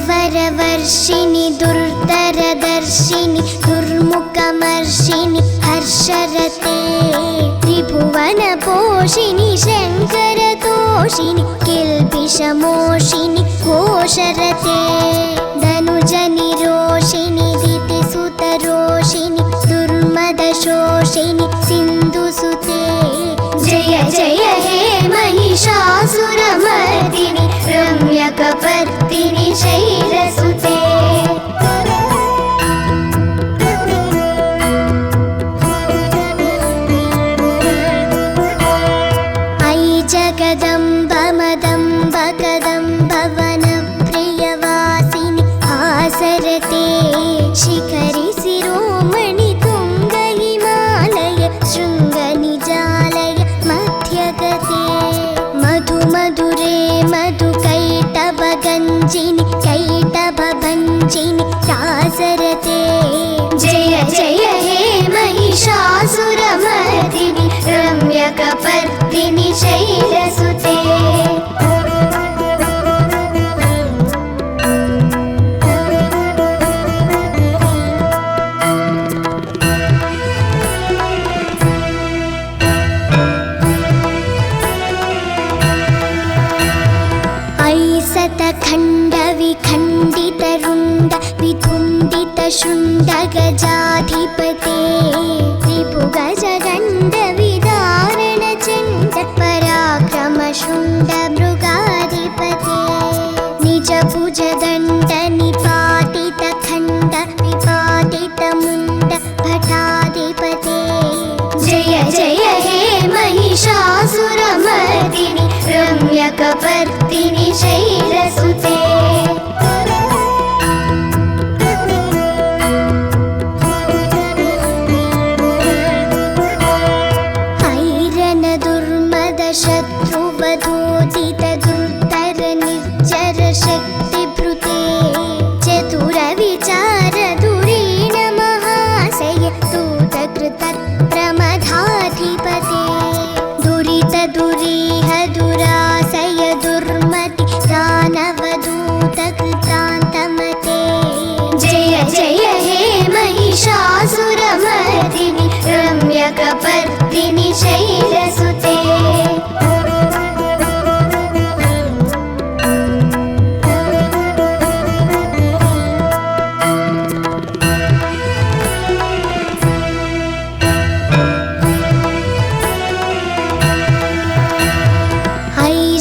वरवर्षिणि दुर्धरदर्शिनि दुर्मुखमर्षिणि हर्षरते त्रिभुवनपोषिणि शङ्करतोषिणि किल्बिषमोषिनि घोषरते धनुजनिरोषिणि दितिसुतरोषिनि दुर्मदशोषिनि सिन्धुसुते जय जय हे महिषासुरमर्दिनि रम्यकपर्दिनि शैलसुते अयि जगदम्ब मदम्ब कदम्ब वनप्रियवासिनि आसरते शिखरि शिरोमणि तुङ्ग हिमालय शृङ्गनिजालय मध्यगते मधुमधुरे मधुकैटभगञ्जिनि कैटभभञ्जिनि दासरते जय जय हे महिषासुरमर्दिनि रम्यकपर्दिनि शैलसुते खण्डविखण्डितरुण्ड विधुण्डितशुण्ड गजाधिपते त्रिभुगजगण्ड विदारणचण्ड पराक्रमशुण्ड मृगाधिपते निजभुजदण्ड निपातितखण्ड विपातितमुण्ड भटाधिपते जय जय हे महिषासुरमर्दिनि रम्यकपर्दिनि शैलसुते शत्रुवधोदित दुर्धर निर्जर शक्तिभृते चतुरविचार धुरीण महाशय दूतकृत प्रमदाधिपते दुरित दुरीह दुराशय दुर्मति दानवदूत कृतान्तमते जय जय हे महिषासुरमर्दिनि रम्यकपर्दिनि शैलसुते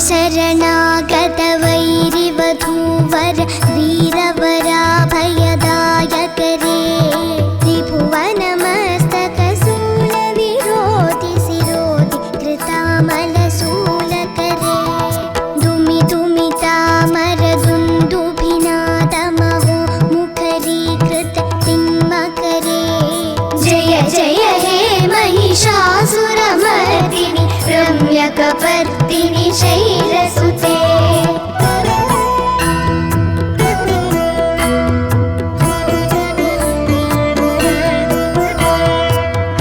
शरणागत वैरिवधूवर वीरवराभयदायकरे त्रिभुवनमस्तकशूलविरोधि शिरोधि कृतामलशूलकरे दुमिदुमितामरदुन्दुभिनादमहो मुखरीकृत तिम्मकरे जय जय हे महिषासुरमर्दिनि रम्यकपर्दिनि शैलसुते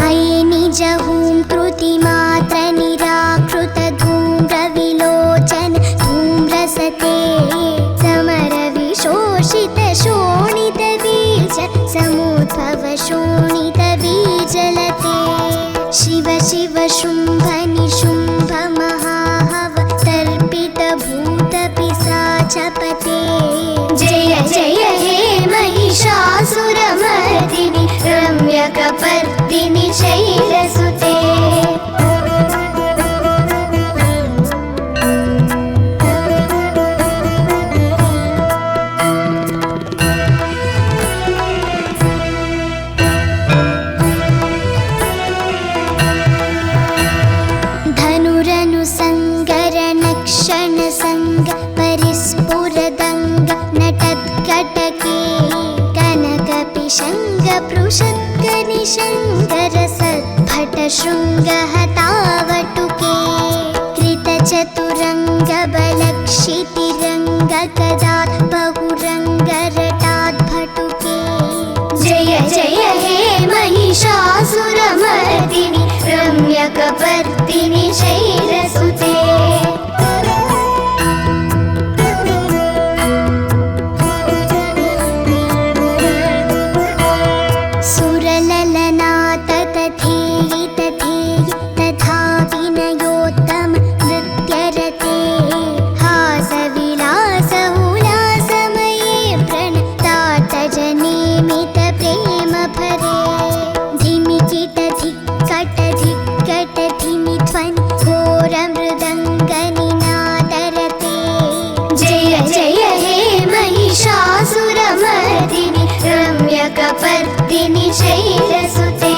अयि निजहूं कृतिमात्र निराकृत धूम्रविलोचन धूम्रसते समरविशोषित शोणितबीज समुद्भव शोणितबीजलते शिव शिव शुम्भ निशुम्भ महाहव तर्पित भूत पिशाचपते जय जय हे महिषासुरमर्दिनि रम्यकपर्दिनि शैलसुते क्षणसङ्ग परिस्फुरदङ्ग नटद्घटके कनकपिशङ्ग पृषत्कनिशङ्गरसद्भटशृङ्गहतावटुके कृतचतुरङ्ग बलक्षितिरङ्ग गदात् बहुरङ्गरटाद्भटुके जय जय हे महिषासुरमर्दिनि रम्यकपर्दिनि शैलसुते शैलसुते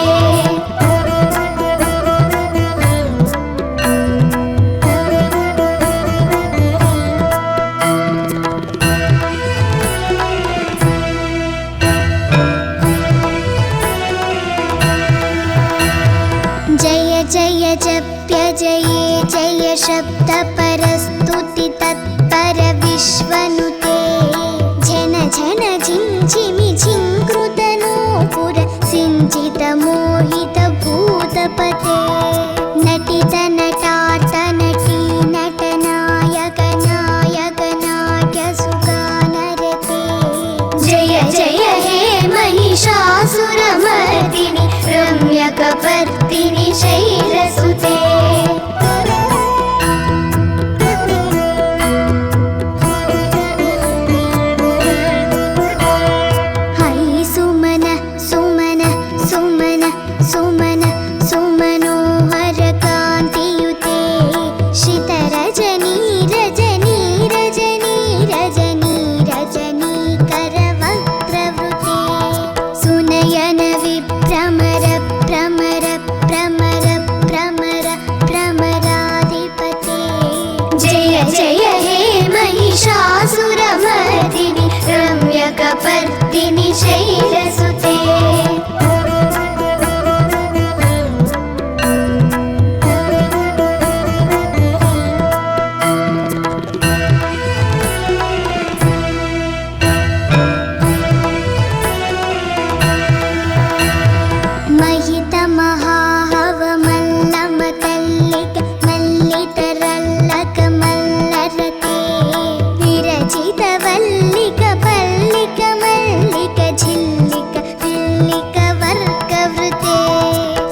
जय जय जप्य जये जय शब्द परस्तुति तत्पर विश्वनुते झन झन झिंझिमि झिंकृतनूपुर सिंचित मोहित भूतपते नटित नटार्त नटी नटनायक नायक नाट्य सुगानरते जय जय हे महिषासुरमर्दिनि रम्यकपर्दिनि शैलसुते हरि सुमन सुमन सुमन सुमन सुमनोहर कान्तियुते शितरजनी रजनी रजनी रजनी रजनी करवक्त्रवृते सुनयन विभ्रमर भ्रमर भ्रमर भ्रमर भ्रमराधिपते जय जय हे महिषासुरमर्दिनि रम्यकपर्दिनि शैलसुते महित महाहव मल्लमतल्लिक मल्लितरल्लक मल्लरते विरचित वल्लिक पल्लिक मल्लिक झिल्लिक विल्लिक वर्गवृते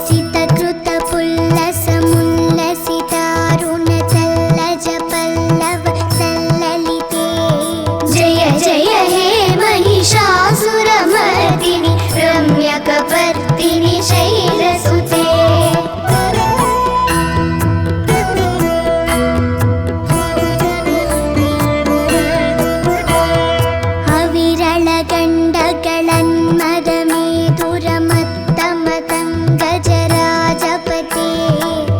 सितकृत पुल्लस मुल्लसितारुण तल्लज पल्लव तल्ललिते जय जय हे महिषासुरमर्दिनि रम्यकपर्दिनि शैलसुते हविरळगण्डगळन्मदमेधुरमत्तमतङ्गजराजपते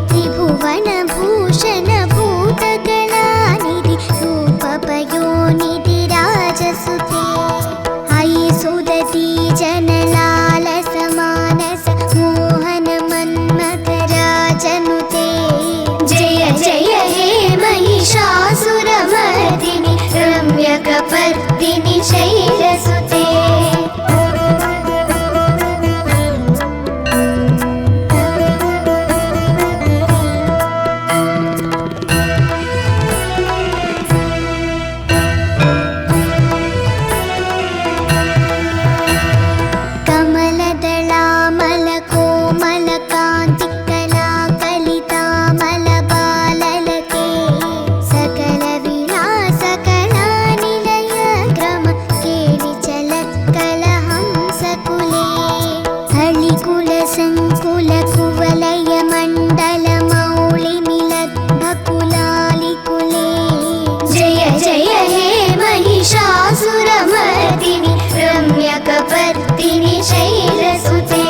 त्रिभुवनभूषण भूतगणानिधि रूपपयोनिधि राजसुते अयि सुदती जनलालस मानस मोहन मन्मथराजनुते जय जय हे महिषासुरमर्दिनि रम्यकपर्दिनि शैलसुते कमलदलामलकोमलकान्तिकलाकलितामलबाललते सकलविलासकलानिलय ग्रम केलिचलत्कलहंसकुले हलिकुलसङ्कुलकुवलय मण्डलमौलिमिलद्भकुलालिकुले जय जय हे महिषासुरमर्दिनि रम्यकपर्दिनि शैलसुते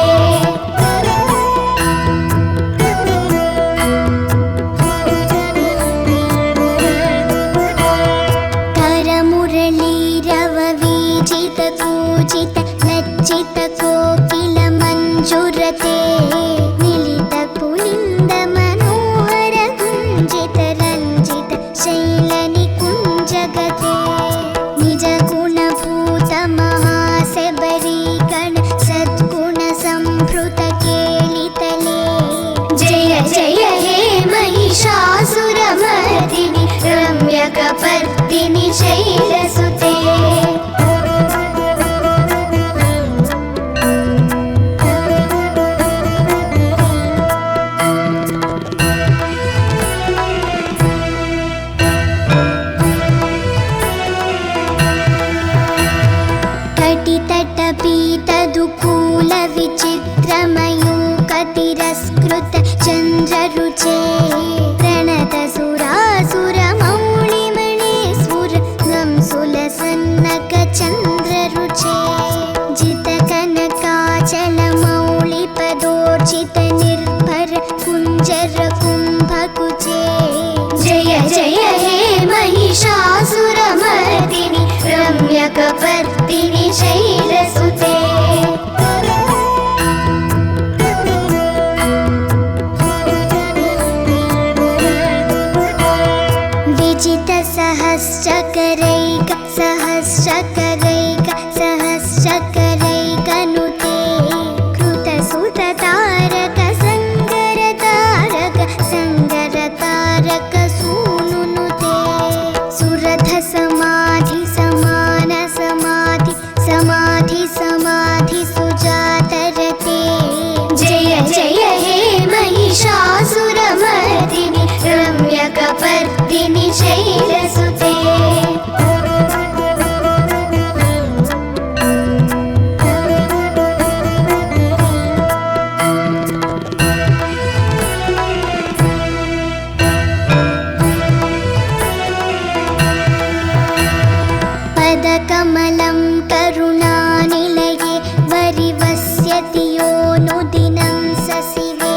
करमुरलीरववीजित कूजित लज्जित कोकिल मञ्जुरते मिलित पुलिन्द मनोहर गुञ्जित रञ्जित शैलनिकुञ्जगते निज गुणभूत महासेबरीगण सद्गुण संभृत केलितले जय जय हे महिषासुरमर्दिनि रम्यकपर्दिनि शैलसुते कटितटपीतदुकूलविचित्रमयूकतिरस्कृत चन्द्ररुचे प्रणतसुरासुरमौलिमणिस्फुर सुलसन्नक चन्द्ररुचे जितकनकाचल रम्यकपर्दिनि शैलसुते विजितसहस्रकरैक सहस्रकरैक सहस्रकरैकनुते कृतसुततारक सङ्गरतारक सङ्गरतारक सूनुनुते सुरथ समाधि समान समाधि समाधि समाधि सुजातरते जय जय हे महिषासुरमर्दिनि रम्यकपर्दिनि शैलसुते पदकमलं करुणानिलये वरिवस्यति यो नुदिनं सशिवे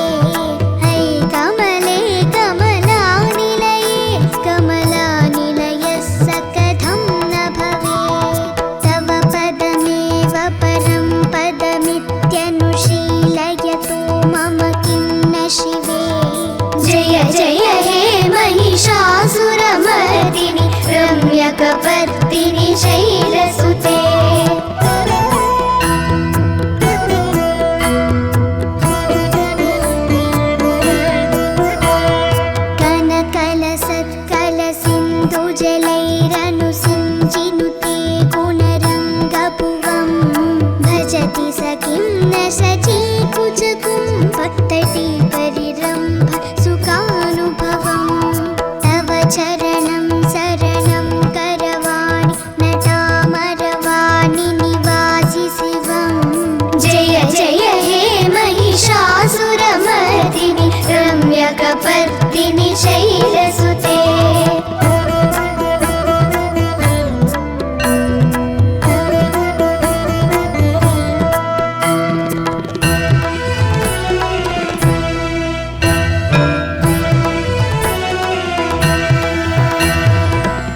है कमले कमलानिलये कमलानिलयस्य कथं न भवेत् तव पदमेव परं पदमित्यनुशीलयतो मम किं न शिवे जय जय हे महिषासुरमर्दिनि रम्यकपर्दिनि शैलसुते कनकलसत्कलसिन्धुजलैरनुसिञ्चिनुते गुणरङ्गभुवं भजति स किं न सचीकुचकुम्भतटी परिरम्भ सुखानुभवं तव चरणं शरणं करवाणि नटामरवाणि निवासि शिवं जय जय हे महिषासुरमर्दिनि रम्यकपर्दिनि शैलसुते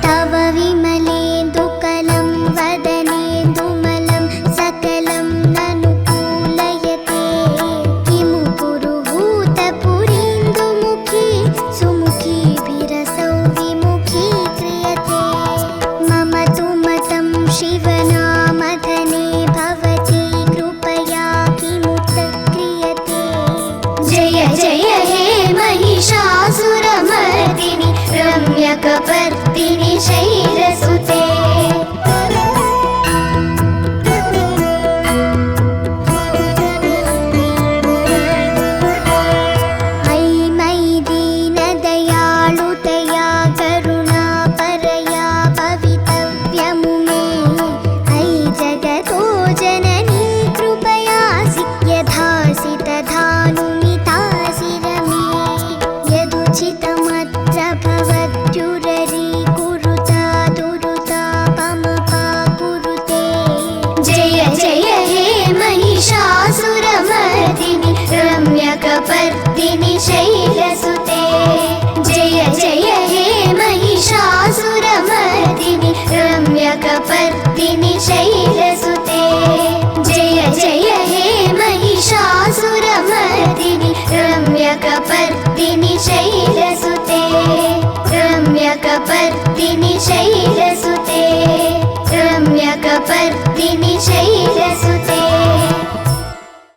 तव विमलेन्दुकलं वदनेन्दुमलं सकलं ननुकूलयते किमु पुरुहूतपुरीन्दुमुखी सुमुखी विरसौ विमुखी क्रियते मम तु मतं शिवना